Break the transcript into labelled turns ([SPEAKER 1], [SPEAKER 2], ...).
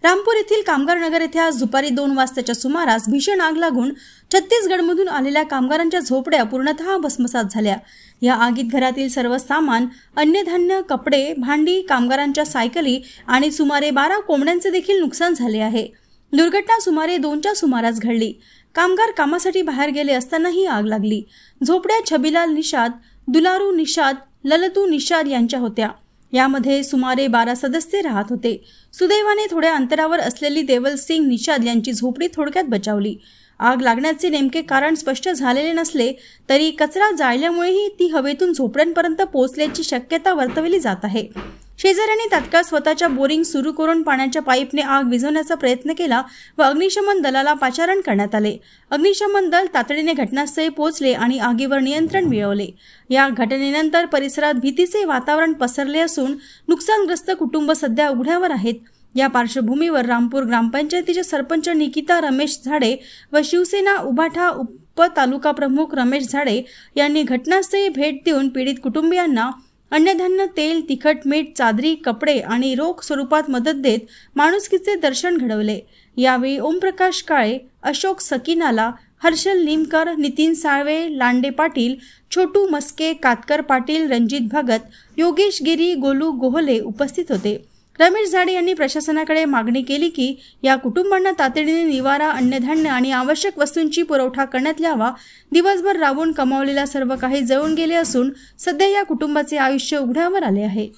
[SPEAKER 1] रामपूर येथील कामगार नगर येथे आज दुपारी 2 वाजताच्या सुमारास भीषण आग लागून छत्तीसगडमधून आलेल्या कामगारांच्या झोपड्या पूर्णतः भस्मसात झाल्या। या आगीत घरातील सर्व सामान, अन्नधान्य, कपडे, भांडी, कामगारांच्या सायकली आणि सुमारे 12 कोंबड्यांचे देखील नुकसान झाले आहे। दुर्घटना सुमारे 2च्या सुमारास घडली। कामगार कामासाठी बाहेर गेले असताना ही आग लागली। झोपड्या छबिलाल निषाद, दुलारू निषाद, ललतू निषाद यांच्या होत्या। यामध्ये सुमारे 12 सदस्य राहत होते। सुदैवाने थोड्या अंतरावर असलेली देवल सिंग निषाद यांची झोपडी थोडक्यात बचावली। आग लागण्याचे नेमके कारण स्पष्ट झालेले नसले तरी कचरा जाळल्यामुळेही ती हवेतून झोपड्यांपर्यंत पोहोचल्याची शक्यता वर्तवली जात आहे। शेजाऱ्यांनी तात्काळ स्वतःच्या बोरिंग सुरू करून पाण्याच्या पाईपने आग विझवण्याचा प्रयत्न केला व अग्निशमन दलाला पाचारण करण्यात आले। अग्निशमन दल तातडीने घटनास्थळी पोहोचले आणि आगीवर नियंत्रण मिळवले। या घटनेनंतर परिसरात भीतीचे वातावरण पसरले असून नुकसानग्रस्त कुटुंब सध्या उघड्यावर आहेत। या पार्श्वभूमीवर रामपूर ग्रामपंचायतीचे सरपंच निकिता रमेश झाडे व शिवसेना उभाठा उपतालुका प्रमुख रमेश झाडे यांनी घटनास्थळी भेट देऊन पीडित कुटुंबियांना अन्नधान्य, तेल, तिखट, मीठ, चादरी, कपडे आणि रोख स्वरूपात मदत देत माणुसकीचे दर्शन घडवले। यावेळी ओमप्रकाश काळे, अशोक सकीनाला, हर्षल निमकर, नितीन साळवे, लांडे पाटील, छोटू मस्के, कातकर पाटील, रणजित भगत, योगेश गिरी, गोलू गोहले उपस्थित होते। रमेश झाडे यांनी प्रशासनाकडे मागणी केली की या कुटुंबांना तातडीने निवारा, अन्नधान्य आणि आवश्यक वस्तूंची पुरवठा करण्यात यावा। दिवसभर राबून कमावलेला सर्व काही जळून गेले असून सध्या या कुटुंबाचे आयुष्य उघड्यावर आले आहे।